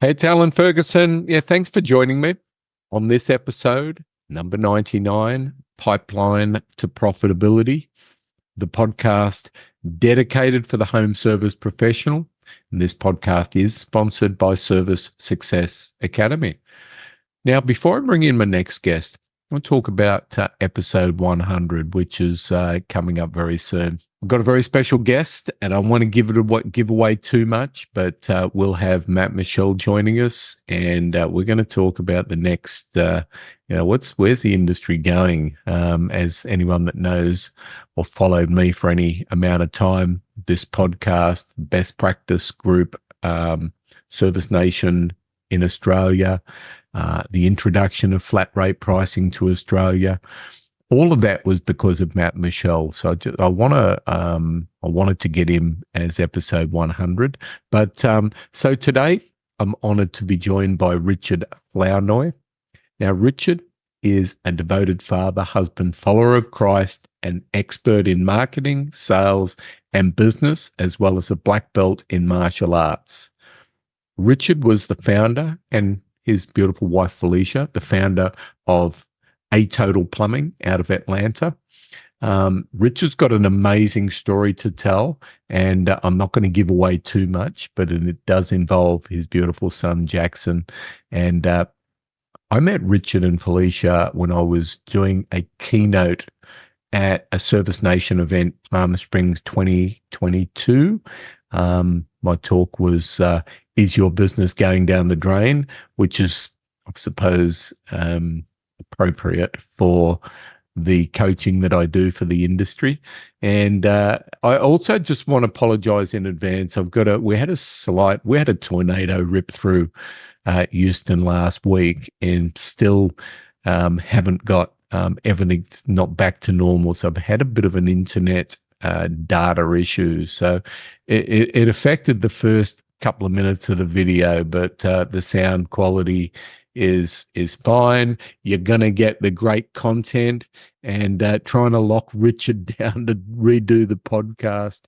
Hey, it's Alan Ferguson. Yeah, thanks for joining me on this episode, number 99, Pipeline to Profitability, the podcast dedicated for the home service professional. And this podcast is sponsored by Service Success Academy. Now, before I bring in my next guest, I want to talk about episode 100, which is coming up very soon. I've got a very special guest, and I want to give away too much, but we'll have Matt Michelle joining us, and we're going to talk about the next. Where's the industry going? As anyone that knows or followed me for any amount of time, this podcast, best practice group, Service Nation in Australia, the introduction of flat rate pricing to Australia. All of that was because of Matt Michelle. So I wanted to get him as episode 100. But so today I'm honored to be joined by Richard Flournoy. Now, Richard is a devoted father, husband, follower of Christ, an expert in marketing, sales, and business, as well as a black belt in martial arts. Richard was the founder, and his beautiful wife, Felicia, the founder of Total Plumbing out of Atlanta. Richard's got an amazing story to tell, and I'm not going to give away too much, but it does involve his beautiful son, Jackson. And I met Richard and Felicia when I was doing a keynote at a Service Nation event, Palm Springs 2022. My talk was, Is Your Business Going Down the Drain? Which is, I suppose, appropriate for the coaching that I do for the industry. And I also just want to apologize in advance. We had a tornado rip through Houston last week, and still haven't got everything's not back to normal. So I've had a bit of an internet data issue. So it affected the first couple of minutes of the video, but the sound quality is fine. You're gonna get the great content, and trying to lock Richard down to redo the podcast,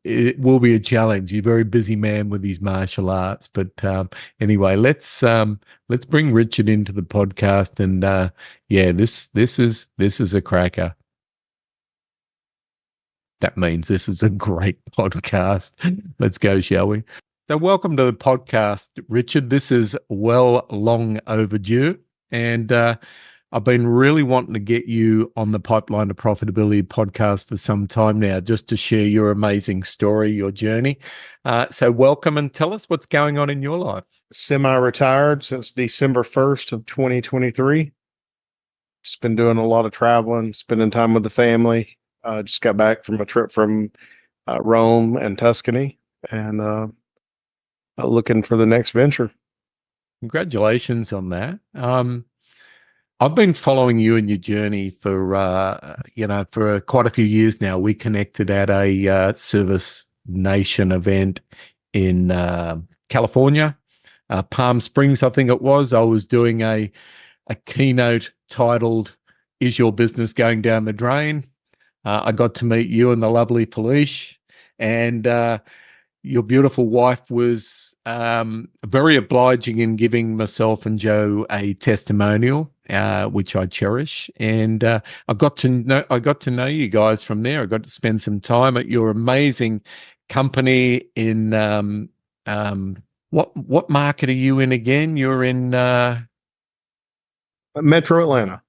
it will be a challenge. He's a very busy man with his martial arts, but anyway, let's bring Richard into the podcast, and this is a cracker. That means this is a great podcast. Let's go, shall we? So welcome to the podcast, Richard. This is long overdue, and I've been really wanting to get you on the Pipeline to Profitability podcast for some time now, just to share your amazing story, your journey. So welcome, and tell us what's going on in your life. Semi-retired since December 1st of 2023. Just been doing a lot of traveling, spending time with the family. Just got back from a trip from Rome and Tuscany, and looking for the next venture. Congratulations on that. I've been following you and your journey for quite a few years now. We connected at a Service Nation event in California, Palm Springs, I think it was. I was doing a keynote titled, Is Your Business Going Down the Drain? I got to meet you and the lovely Felicia, and your beautiful wife was very obliging in giving myself and Joe a testimonial, which I cherish. And I got to know you guys from there. I got to spend some time at your amazing company in what market are you in again? You're in Metro Atlanta.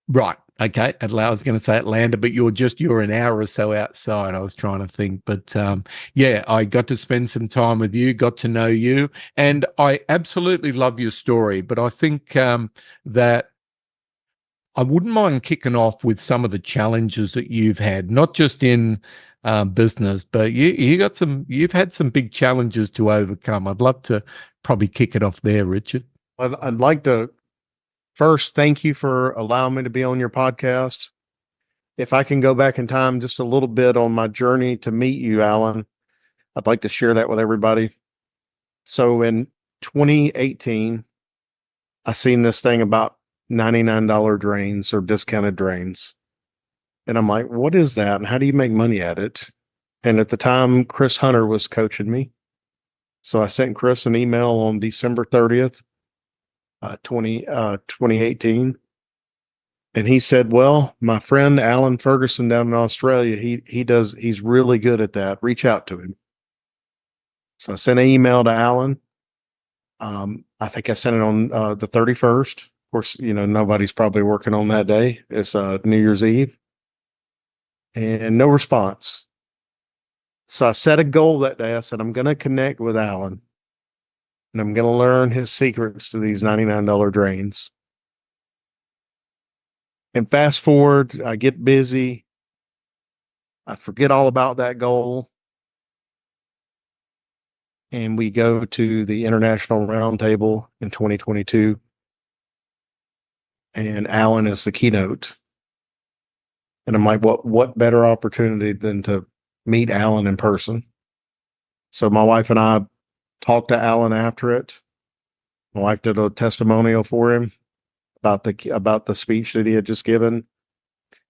Right. Okay. I was going to say Atlanta, but you're an hour or so outside. I was trying to think, but I got to spend some time with you, got to know you, and I absolutely love your story. But I think that I wouldn't mind kicking off with some of the challenges that you've had, not just in business, but you've had some big challenges to overcome. I'd love to probably kick it off there, Richard. I'd like to first thank you for allowing me to be on your podcast. If I can go back in time just a little bit on my journey to meet you, Alan, I'd like to share that with everybody. So in 2018, I seen this thing about $99 drains or discounted drains. And I'm like, what is that? And how do you make money at it? And at the time, Chris Hunter was coaching me. So I sent Chris an email on December 30th, 2018. And he said, well, my friend Alan Ferguson down in Australia, he's really good at that. Reach out to him. So I sent an email to Alan. I think I sent it on the 31st. Of course, nobody's probably working on that day. It's New Year's Eve. And no response. So I set a goal that day. I said, I'm going to connect with Alan and I'm going to learn his secrets to these $99 drains. And fast forward, I get busy. I forget all about that goal. And we go to the International Roundtable in 2022. And Alan is the keynote. And I'm like, what better opportunity than to meet Alan in person? So my wife and I talked to Alan after it. My wife did a testimonial for him about the speech that he had just given.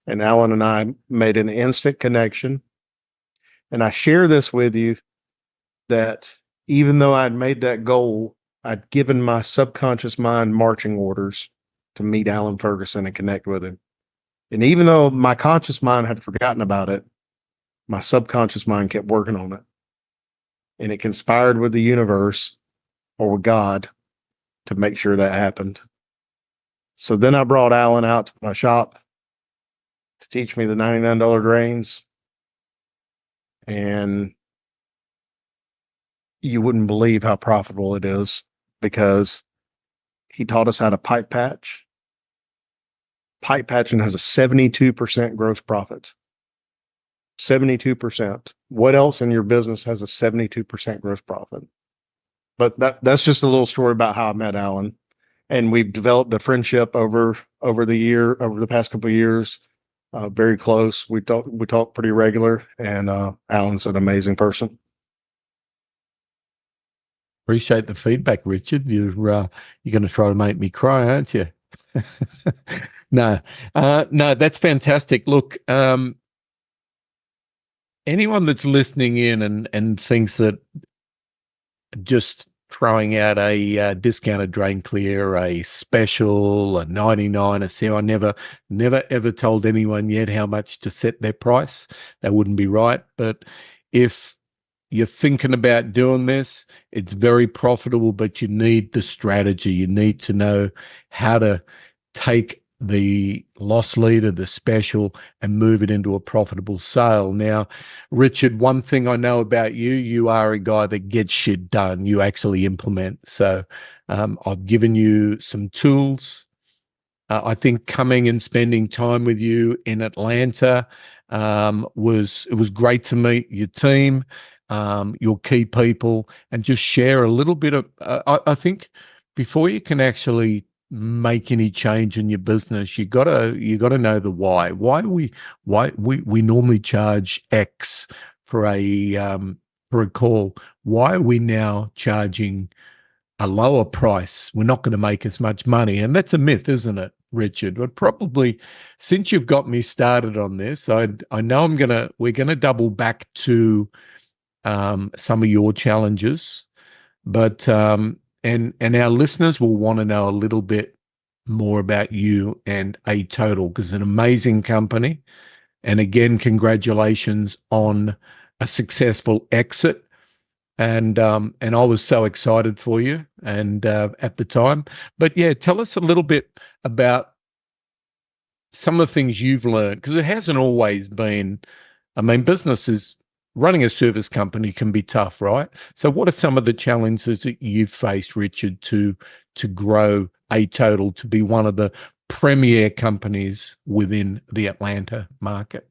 And Alan and I made an instant connection. And I share this with you that even though I'd made that goal, I'd given my subconscious mind marching orders to meet Alan Ferguson and connect with him. And even though my conscious mind had forgotten about it, my subconscious mind kept working on it. And it conspired with the universe or with God to make sure that happened. So then I brought Alan out to my shop to teach me the $99 drains. And you wouldn't believe how profitable it is because he taught us how to pipe patch. Pipe patching has a 72% gross profit. 72%. What else in your business has a 72% gross profit? But that's just a little story about how I met Alan. And we've developed a friendship over the past couple of years. Very close. We talk pretty regular, and Alan's an amazing person. Appreciate the feedback, Richard. You're going to try to make me cry, aren't you? No, that's fantastic. Look, anyone that's listening in and thinks that just throwing out a discounted drain clear, a special, a 99, a sale, I never ever told anyone yet how much to set their price. That wouldn't be right. But if you're thinking about doing this, it's very profitable, but you need the strategy. You need to know how to take the loss leader, the special, and move it into a profitable sale. Now, Richard, one thing I know about you, you are a guy that gets shit done. You actually implement. So I've given you some tools. I think coming and spending time with you in Atlanta was great to meet your team, your key people, and just share a little bit of. I think before you can actually make any change in your business, you gotta know the why. Why we normally charge X for a call. Why are we now charging a lower price? We're not going to make as much money, and that's a myth, isn't it, Richard? But probably since you've got me started on this, I know we're gonna double back to some of your challenges, but and our listeners will want to know a little bit more about you and A Total, because it's an amazing company. And again, congratulations on a successful exit. And I was so excited for you and at the time. But yeah, tell us a little bit about some of the things you've learned, because it hasn't always been. I mean, running a service company can be tough, right? So what are some of the challenges that you've faced, Richard, to grow A Total to be one of the premier companies within the Atlanta market?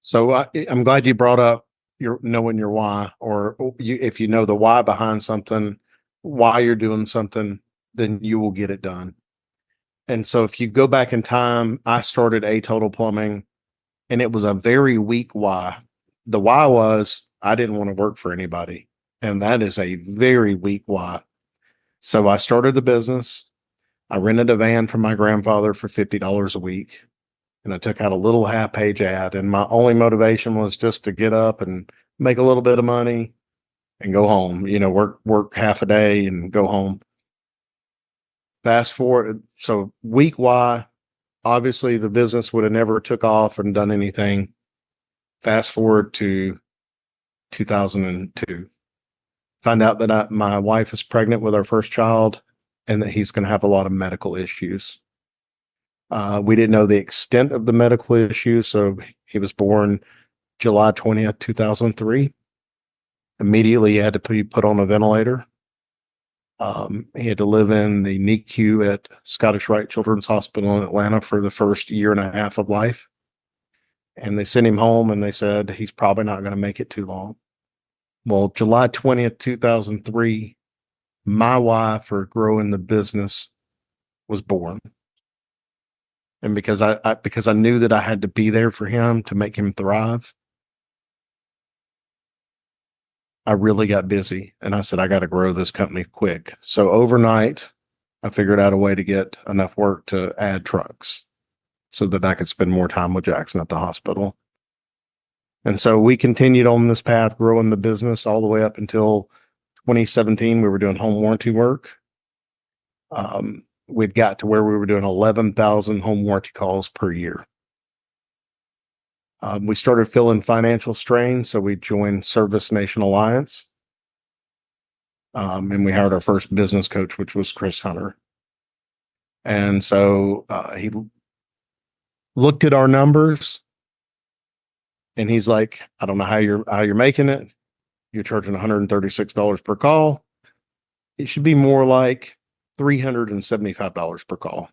So I'm glad you brought up knowing your why, or if you know the why behind something, why you're doing something, then you will get it done. And so if you go back in time, I started A Total Plumbing, and it was a very weak why. The why was I didn't want to work for anybody. And that is a very weak why. So I started the business. I rented a van from my grandfather for $50 a week. and I took out a little half-page ad, and my only motivation was just to get up and make a little bit of money and go home, work half a day and go home. Fast forward, so week Y, obviously the business would have never took off and done anything. Fast forward to 2002. Find out that my wife is pregnant with our first child and that he's going to have a lot of medical issues. We didn't know the extent of the medical issues, so he was born July 20th, 2003. Immediately, he had to be put on a ventilator. He had to live in the NICU at Scottish Rite Children's Hospital in Atlanta for the first year and a half of life. And they sent him home and they said he's probably not going to make it too long. Well, July 20th, 2003, my why for growing the business was born. And because I knew that I had to be there for him to make him thrive, I really got busy and I said, I got to grow this company quick. So overnight, I figured out a way to get enough work to add trucks so that I could spend more time with Jackson at the hospital. And so we continued on this path, growing the business all the way up until 2017. We were doing home warranty work. We'd got to where we were doing 11,000 home warranty calls per year. We started feeling financial strain, so we joined Service Nation Alliance. And we hired our first business coach, which was Chris Hunter. And so he looked at our numbers and he's like, I don't know how you're making it. You're charging $136 per call. It should be more like $375 per call.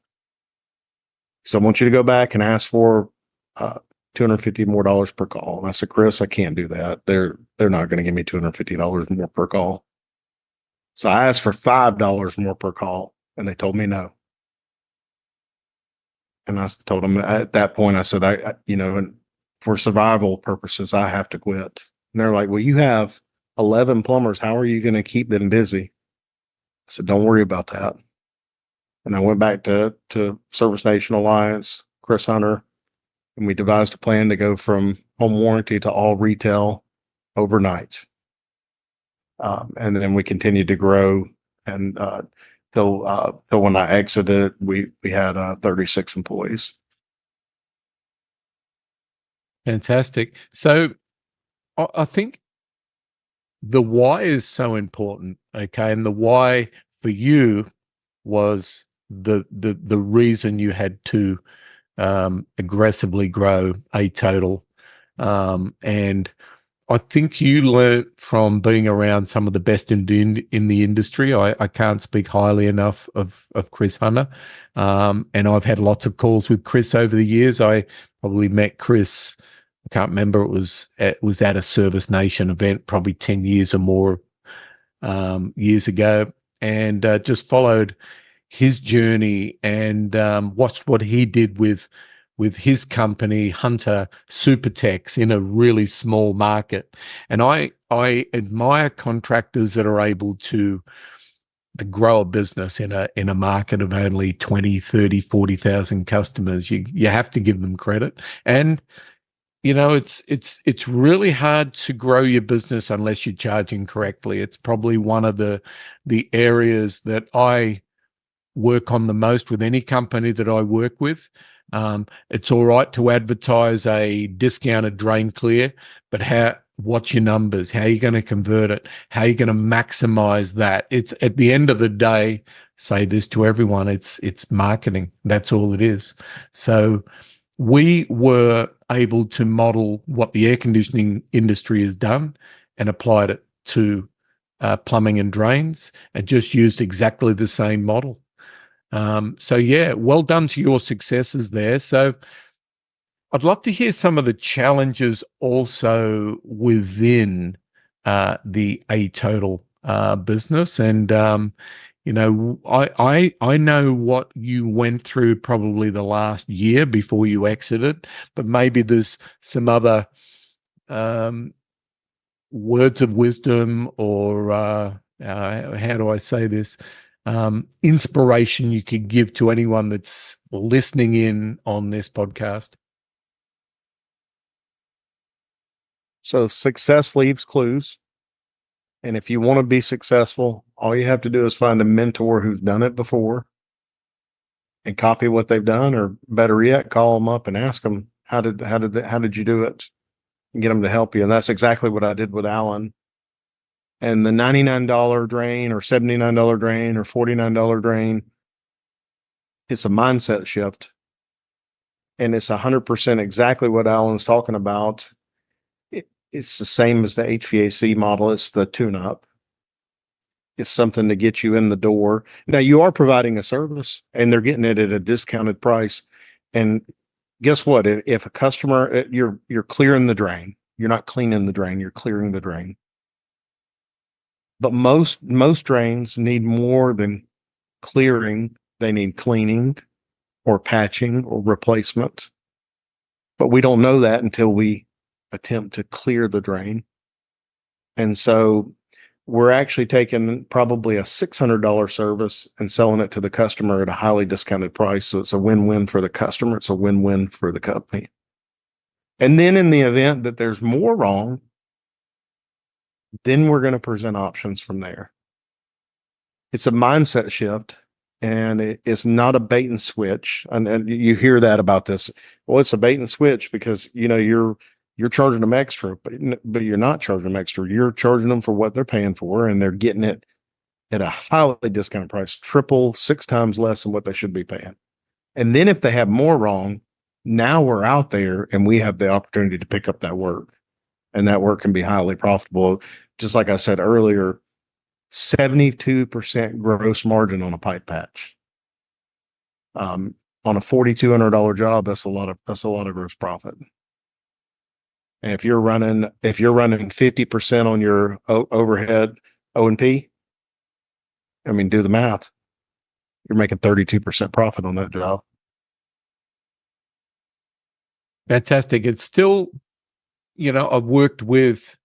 So I want you to go back and ask for $250 more per call. And I said, Chris, I can't do that. They're not going to give me $250 more per call. So I asked for $5 more per call, and they told me no. And I told them at that point, I said, and for survival purposes, I have to quit. And they're like, well, you have 11 plumbers. How are you going to keep them busy? I said, don't worry about that. And I went back to Service Nation Alliance, Chris Hunter, and we devised a plan to go from home warranty to all retail overnight. And then we continued to grow, and till when I exited, we had 36 employees. Fantastic. So I think the why is so important. Okay. And the why for you was the reason you had to aggressively grow a total. And I think you learned from being around some of the best in the industry. I can't speak highly enough of Chris Hunter. And I've had lots of calls with Chris over the years. I probably met Chris, I can't remember, it was at a Service Nation event, probably 10 years or more years ago, and just followed his journey and watched what he did with his company, Hunter Supertex, in a really small market. And I admire contractors that are able to grow a business in a market of only 20, 30, 40,000 customers. You have to give them credit. And it's really hard to grow your business unless you're charging correctly. It's probably one of the areas that I work on the most with any company that I work with. It's all right to advertise a discounted drain clear, but what's your numbers? How are you going to convert it? How are you going to maximize that? It's at the end of the day, say this to everyone, it's marketing. That's all it is. So we were able to model what the air conditioning industry has done and applied it to plumbing and drains, and just used exactly the same model. So yeah, well done to your successes there. So I'd love to hear some of the challenges also within the A Total business. And I know what you went through probably the last year before you exited, but maybe there's some other words of wisdom, or how do I say this? Inspiration you could give to anyone that's listening in on this podcast. So success leaves clues. And if you want to be successful, all you have to do is find a mentor who's done it before and copy what they've done, or better yet, call them up and ask them, how did you do it? And get them to help you. And that's exactly what I did with Alan. And the $99 drain or $79 drain or $49 drain, it's a mindset shift. And it's 100% exactly what Alan's talking about. It's the same as the HVAC model. It's the tune-up. It's something to get you in the door. Now, you are providing a service and they're getting it at a discounted price. And guess what? If a customer, you're clearing the drain. You're not cleaning the drain, you're clearing the drain. But most drains need more than clearing. They need cleaning or patching or replacement. But we don't know that until we attempt to clear the drain. And so we're actually taking probably a $600 service and selling it to the customer at a highly discounted price. So it's a win-win for the customer. It's a win-win for the company. And then in the event that there's more wrong, then we're going to present options from there. It's a mindset shift, and it's not a bait and switch. And you hear that about this. Well, it's a bait and switch because, you're charging them extra, but you're not charging them extra. You're charging them for what they're paying for, and they're getting it at a highly discounted price, 6 times less than what they should be paying. And then if they have more wrong, now we're out there and we have the opportunity to pick up that work, and that work can be highly profitable. Just like I said earlier, 72% gross margin on a pipe patch. On a $4,200 job, that's a lot of gross profit. And if you're running 50% on your overhead O&P, do the math. You're making 32% profit on that job. Fantastic. It's still, I've worked with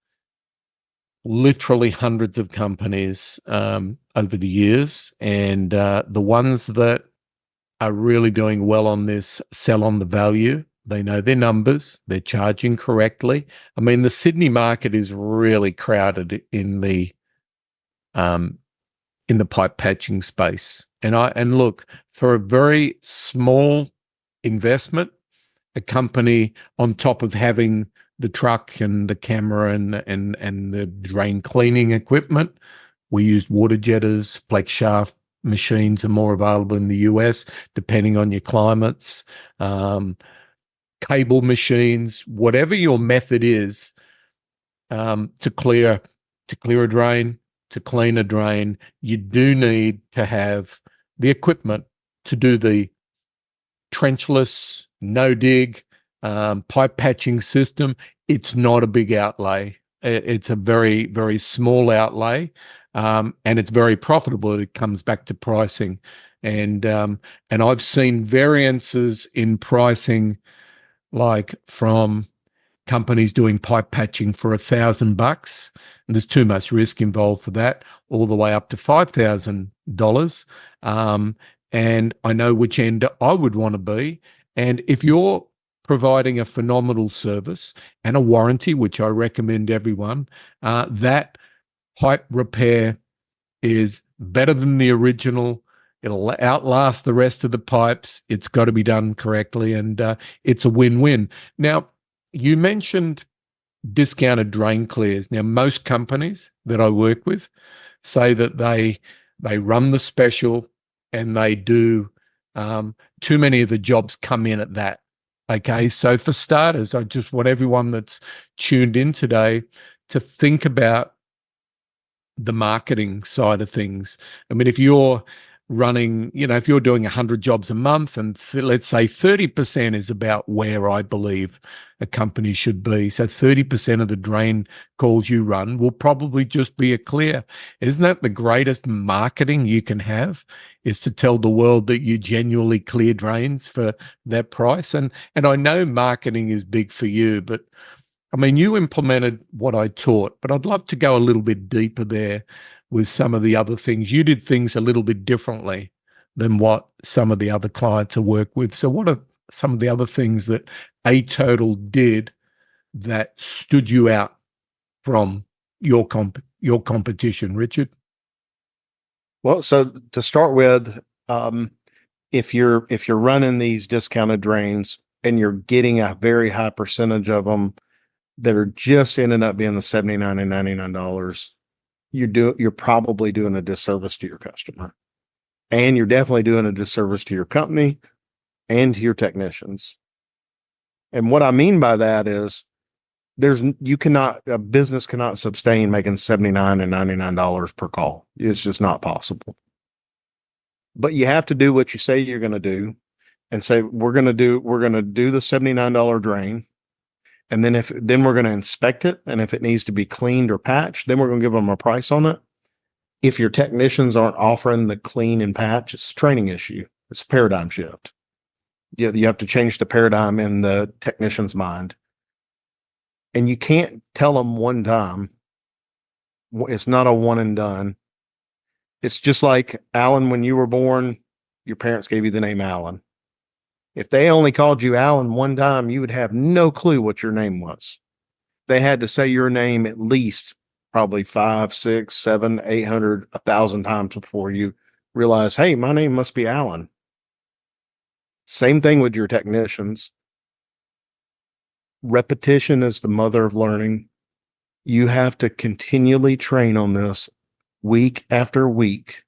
literally hundreds of companies over the years, and the ones that are really doing well on this sell on the value. They know their numbers. They're charging correctly. The Sydney market is really crowded in the pipe patching space. And look, for a very small investment, a company on top of having the truck and the camera and the drain cleaning equipment, we use water jetters, flex shaft machines are more available in the US, depending on your climates. Cable machines, whatever your method is, to clear a drain, to clean a drain, you do need to have the equipment to do the trenchless, no dig, pipe patching system. It's not a big outlay. It's a very, very small outlay, and it's very profitable. It comes back to pricing, and I've seen variances in pricing, like from companies doing pipe patching for $1,000, and there's too much risk involved for that, all the way up to $5,000. And I know which end I would want to be. And if you're providing a phenomenal service and a warranty, which I recommend everyone, that pipe repair is better than the original. It'll outlast the rest of the pipes. It's got to be done correctly, and it's a win-win. Now, you mentioned discounted drain clears. Now, most companies that I work with say that they run the special, and they do too many of the jobs come in at that. Okay, so for starters, I just want everyone that's tuned in today to think about the marketing side of things. If you're running, if you're doing 100 jobs a month, and let's say 30% is about where I believe a company should be. So 30% of the drain calls you run will probably just be a clear. Isn't that the greatest marketing you can have, is to tell the world that you genuinely clear drains for that price? And I know marketing is big for you, but you implemented what I taught, but I'd love to go a little bit deeper there with some of the other things. You did things a little bit differently than what some of the other clients I work with. So what are some of the other things that A Total did that stood you out from your competition, Richard? Well, so to start with, if you're running these discounted drains and you're getting a very high percentage of them that are just ending up being the $79 and $99, you're probably doing a disservice to your customer, and you're definitely doing a disservice to your company and to your technicians. And what I mean by that is a business cannot sustain making $79 and $99 per call. It's just not possible. But you have to do what you say you're going to do, and say, we're going to do the $79 drain. And then we're going to inspect it. And if it needs to be cleaned or patched, then we're going to give them a price on it. If your technicians aren't offering the clean and patch, it's a training issue. It's a paradigm shift. You have to change the paradigm in the technician's mind. And you can't tell them one time. It's not a one and done. It's just like, Alan, when you were born, your parents gave you the name Alan. If they only called you Alan one time, you would have no clue what your name was. They had to say your name at least probably 5, 6, 7, 800, 1,000 times before you realize, hey, my name must be Alan. Same thing with your technicians. Repetition is the mother of learning. You have to continually train on this week after week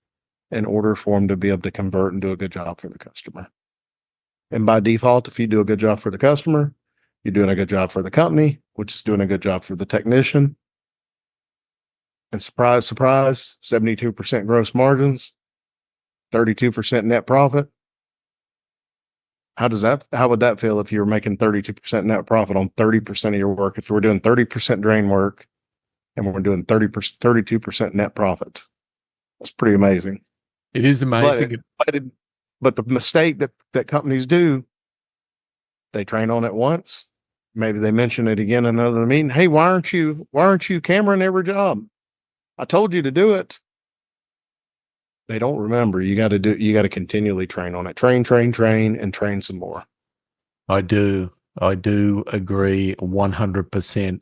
in order for them to be able to convert and do a good job for the customer. And by default, if you do a good job for the customer, you're doing a good job for the company, which is doing a good job for the technician. And surprise, surprise, 72% gross margins, 32% net profit. How would that feel if you were making 32% net profit on 30% of your work? If we're doing 30% drain work and we're doing 32% net profit, that's pretty amazing. It is amazing. But the mistake that companies do, they train on it once. Maybe they mention it again in another meeting. Hey, why aren't you cameraing every job? I told you to do it. They don't remember. You got to continually train on it. Train, and train some more. I do agree 100%.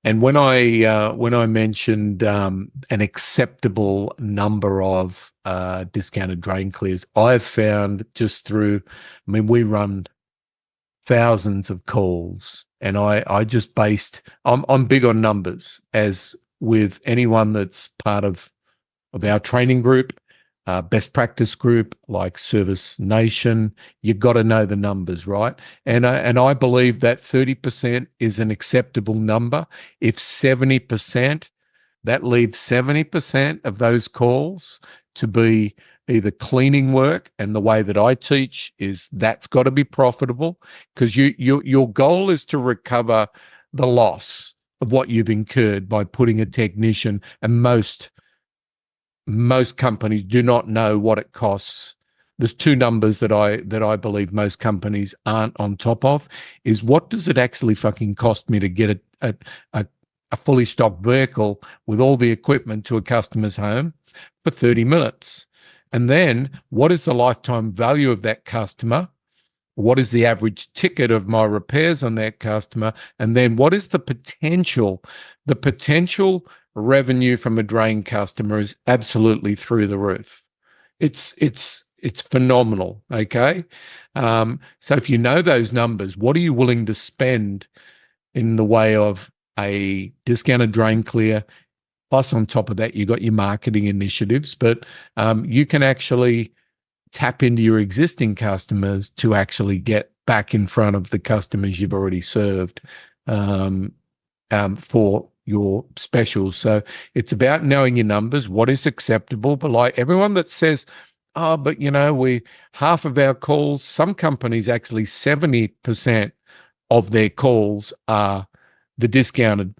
And when I mentioned an acceptable number of discounted drain clears, I've found we run thousands of calls, and I'm big on numbers, as with anyone that's part of our training group, best practice group like Service Nation. You've got to know the numbers, right? And I believe that 30% is an acceptable number. If 70%, that leaves 70% of those calls to be either cleaning work, and the way that I teach is that's got to be profitable, because your goal is to recover the loss of what you've incurred by putting a technician, and most companies do not know what it costs. There's two numbers that I believe most companies aren't on top of, is what does it actually fucking cost me to get a fully stocked vehicle with all the equipment to a customer's home for 30 minutes? And then what is the lifetime value of that customer? What is the average ticket of my repairs on that customer? And then what is the potential revenue from a drain customer is absolutely through the roof. It's phenomenal. Okay. So if you know those numbers, what are you willing to spend in the way of a discounted drain clear? Plus, on top of that, you got your marketing initiatives, but you can actually tap into your existing customers to actually get back in front of the customers you've already served for your specials. So it's about knowing your numbers, what is acceptable. But like everyone that says, oh, but half of our calls, some companies actually 70% of their calls are the discounted,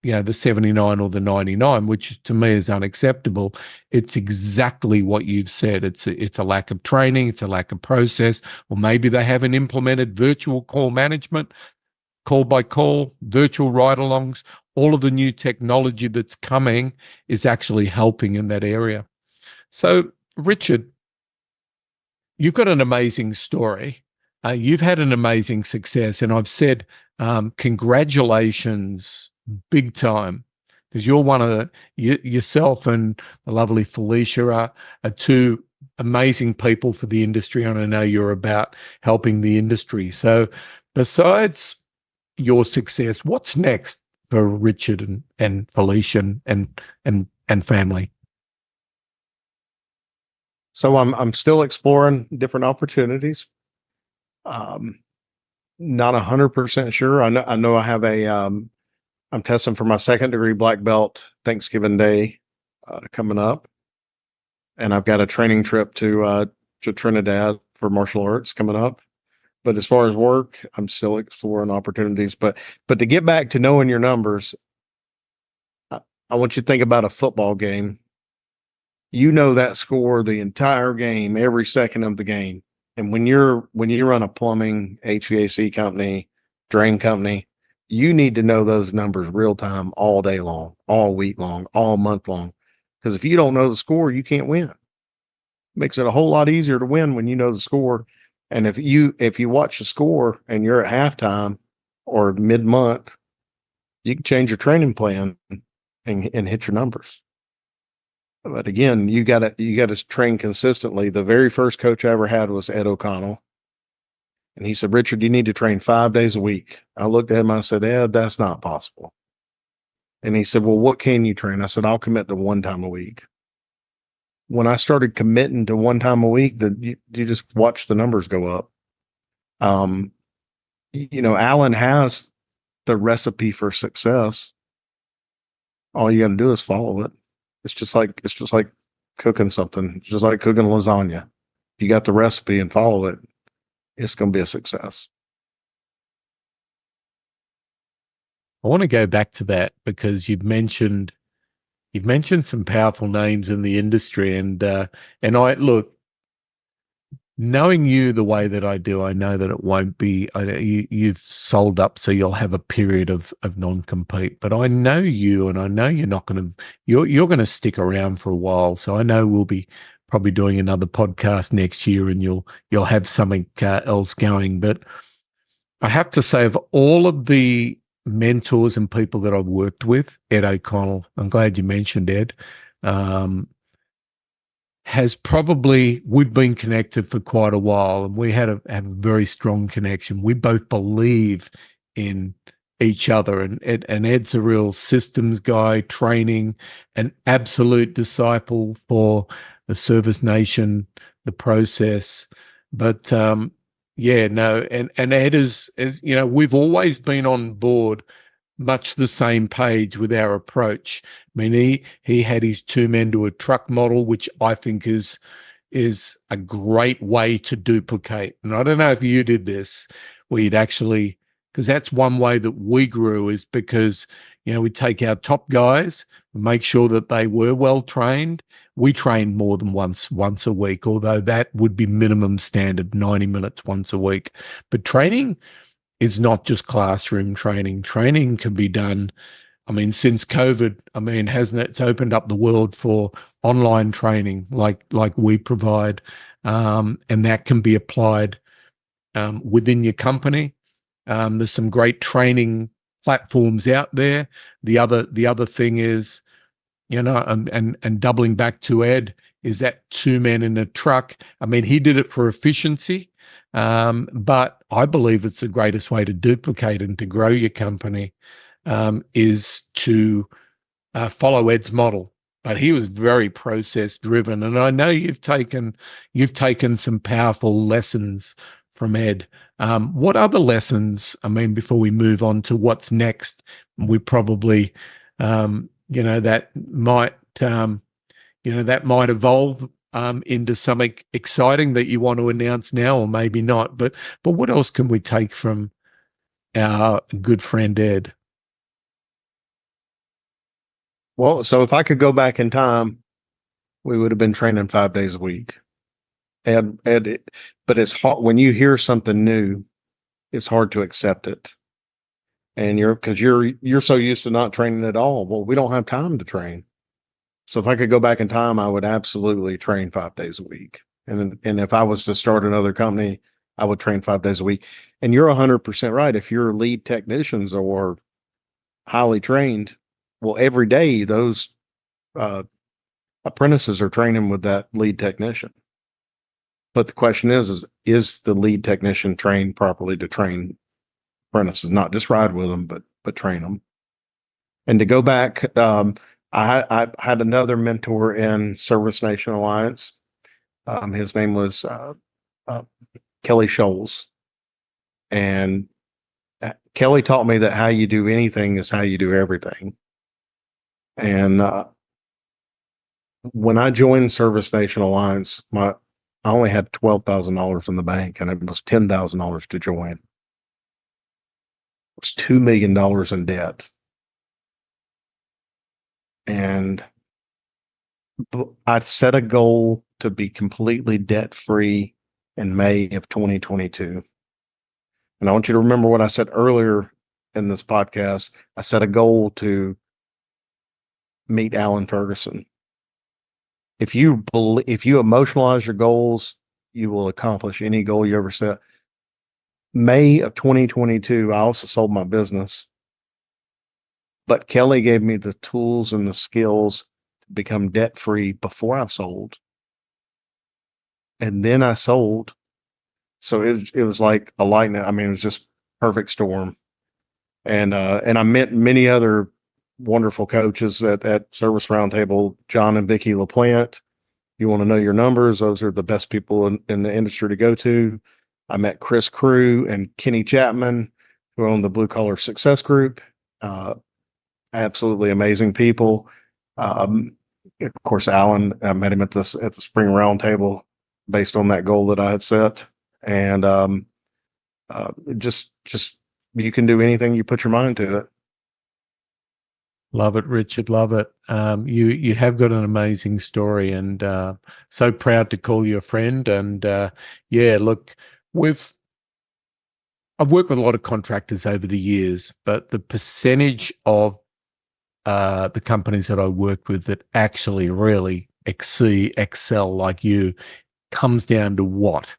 the 79 or the 99, which to me is unacceptable. It's exactly what you've said. It's a lack of training. It's a lack of process, or maybe they haven't implemented virtual call management, call by call, virtual ride-alongs. All of the new technology that's coming is actually helping in that area. So, Richard, you've got an amazing story. you've had an amazing success, and I've said congratulations, big time, because you're one of yourself and the lovely Felicia are two amazing people for the industry, and I know you're about helping the industry. So, besides your success, what's next for Richard and Felicia and family? So I'm still exploring different opportunities. Not 100% sure. I know I have I'm testing for my second degree black belt Thanksgiving Day coming up, and I've got a training trip to Trinidad for martial arts coming up. But as far as work, I'm still exploring opportunities. But to get back to knowing your numbers, I want you to think about a football game. You know that score the entire game, every second of the game. And when you run a plumbing, HVAC company, drain company, you need to know those numbers real time all day long, all week long, all month long. Because if you don't know the score, you can't win. It makes it a whole lot easier to win when you know the score. And if you watch the score and you're at halftime or mid-month, you can change your training plan and hit your numbers. But again, you got to train consistently. The very first coach I ever had was Ed O'Connell. And he said, Richard, you need to train 5 days a week. I looked at him, I said, Ed, that's not possible. And he said, well, what can you train? I said, I'll commit to 1 time a week. When I started committing to 1 time a week, you just watch the numbers go up. Alan has the recipe for success. All you got to do is follow it. It's just like cooking something. It's just like cooking lasagna. If you got the recipe and follow it, it's going to be a success. I want to go back to that because you've mentioned some powerful names in the industry, and I look, knowing you the way that I do, I know that it won't be. You've sold up, so you'll have a period of non-compete. But I know you, and I know you're not going to. You're going to stick around for a while. So I know we'll be probably doing another podcast next year, and you'll have something else going. But I have to say, of all of the mentors and people that I've worked with, Ed O'Connell, I'm glad you mentioned Ed. We've been connected for quite a while, and we have a very strong connection. We both believe in each other, and Ed's a real systems guy, training, an absolute disciple for the Service Nation, the process. But and Ed is we've always been on board, much the same page with our approach. I mean, he had his 2 men to a truck model, which I think is a great way to duplicate. And I don't know if you did this, where you'd actually, because that's one way that we grew, is because, we'd take our top guys, make sure that they were well trained. We trained more than once a week, although that would be minimum standard, 90 minutes once a week. But training is not just classroom training. Training can be done. I mean, since COVID, hasn't it? It's opened up the world for online training like we provide, and that can be applied within your company. There's some great training platforms out there. The other thing is, and doubling back to Ed, is that 2 men in a truck. I mean, he did it for efficiency. But I believe it's the greatest way to duplicate and to grow your company is to follow Ed's model. But he was very process driven, and I know you've taken some powerful lessons from Ed. What other lessons? I mean, before we move on to what's next, we probably that might evolve into something exciting that you want to announce now, or maybe not. But what else can we take from our good friend Ed? Well, so if I could go back in time, we would have been training 5 days a week. But it's hard when you hear something new, it's hard to accept it. And you're so used to not training at all. Well, we don't have time to train. So if I could go back in time, I would absolutely train 5 days a week. And if I was to start another company, I would train 5 days a week. And you're 100% right. If your lead technicians are highly trained, well, every day those apprentices are training with that lead technician. But the question is the lead technician trained properly to train apprentices, not just ride with them, but train them? And to go back, I had another mentor in Service Nation Alliance. His name was Kelly Scholes. And Kelly taught me that how you do anything is how you do everything. And when I joined Service Nation Alliance, I only had $12,000 in the bank, and it was $10,000 to join. It was $2 million in debt. And I set a goal to be completely debt free in May of 2022. And I want you to remember what I said earlier in this podcast. I set a goal to meet Alan Ferguson. If you emotionalize your goals, you will accomplish any goal you ever set. May of 2022, I also sold my business, but Kelly gave me the tools and the skills to become debt free before I sold. And then I sold. So it was like a lightning. I mean, it was just perfect storm. And I met many other wonderful coaches at Service Roundtable, John and Vicki LaPlante. You want to know your numbers? Those are the best people in the industry to go to. I met Chris Crew and Kenny Chapman, who own the Blue Collar Success Group. Absolutely amazing people. Of course, Alan, I met him at the Spring Roundtable based on that goal that I had set. And just you can do anything you put your mind to it. Love it, Richard. Love it. You have got an amazing story, and so proud to call you a friend. And yeah, look, I've worked with a lot of contractors over the years, but the percentage of the companies that I work with that actually really excel like you comes down to what?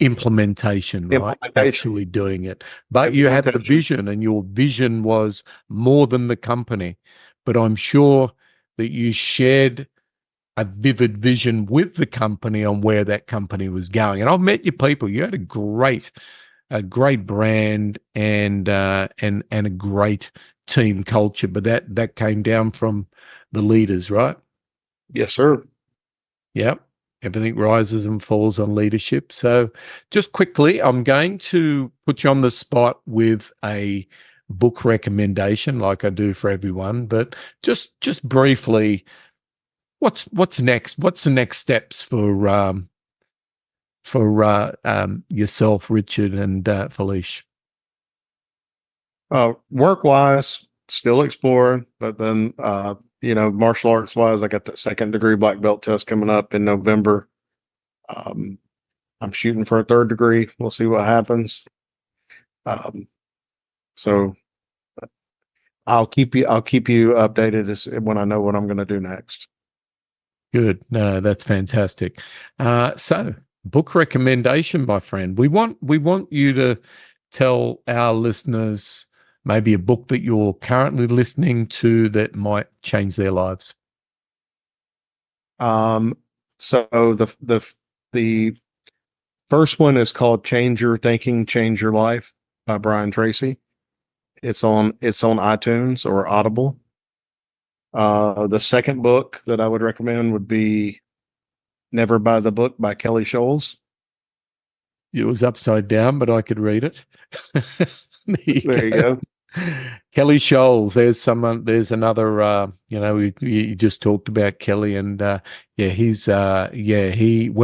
Implementation, right? Actually doing it. But you had the vision, and your vision was more than the company. But I'm sure that you shared a vivid vision with the company on where that company was going. And I've met your people. You had a great brand and a great team culture. But that came down from the leaders, right? Yes, sir. Yep. Everything rises and falls on leadership. So just quickly, I'm going to put you on the spot with a book recommendation like I do for everyone, but just briefly, what's next? What's the next steps for yourself, Richard, and Felicia? Work-wise, still exploring, but then martial arts wise, I got that 2nd degree black belt test coming up in November. I'm shooting for a 3rd degree. We'll see what happens. So I'll keep you updated when I know what I'm going to do next. Good. No, that's fantastic. So book recommendation, my friend. We want you to tell our listeners maybe a book that you're currently listening to that might change their lives. So the first one is called Change Your Thinking, Change Your Life by Brian Tracy. It's on iTunes or Audible. The second book that I would recommend would be Never Buy the Book by Kelly Scholes. It was upside down, but I could read it. There you go. Kelly Scholes. There's another, you just talked about Kelly, and when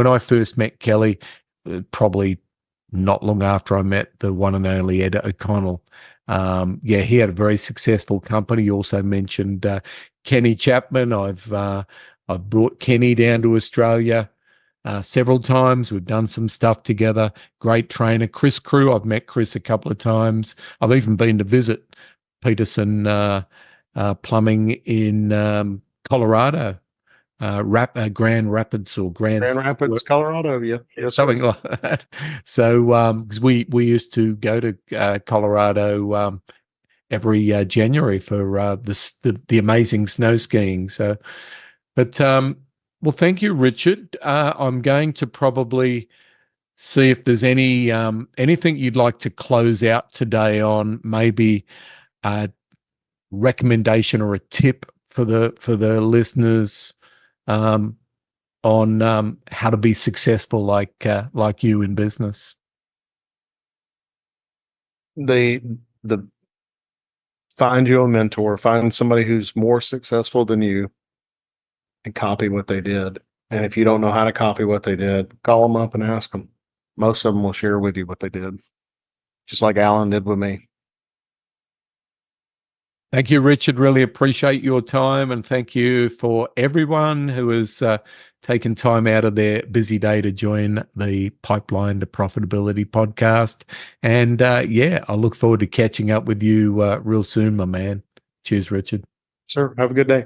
I first met Kelly, probably not long after I met the one and only Ed O'Connell. He had a very successful company. You also mentioned Kenny Chapman. I've brought Kenny down to Australia several times. We've done some stuff together. Great trainer. Chris Crew. I've met Chris a couple of times. I've even been to visit Peterson Plumbing in Colorado Grand Rapids or Grand Rapids, Colorado. Yeah, yes, sir. something like that. So, because we used to go to Colorado every January for the amazing snow skiing. So, but well, thank you, Richard. I'm going to probably see if there's anything you'd like to close out today on, maybe a recommendation or a tip for the listeners on how to be successful like you in business. The find you a mentor, find somebody who's more successful than you, and copy what they did. And if you don't know how to copy what they did, call them up and ask them. Most of them will share with you what they did, just like Alan did with me. Thank you, Richard. Really appreciate your time, and thank you for everyone who has taken time out of their busy day to join the Pipeline to Profitability podcast. And yeah, I look forward to catching up with you real soon, my man. Cheers, Richard. Sir, have a good day.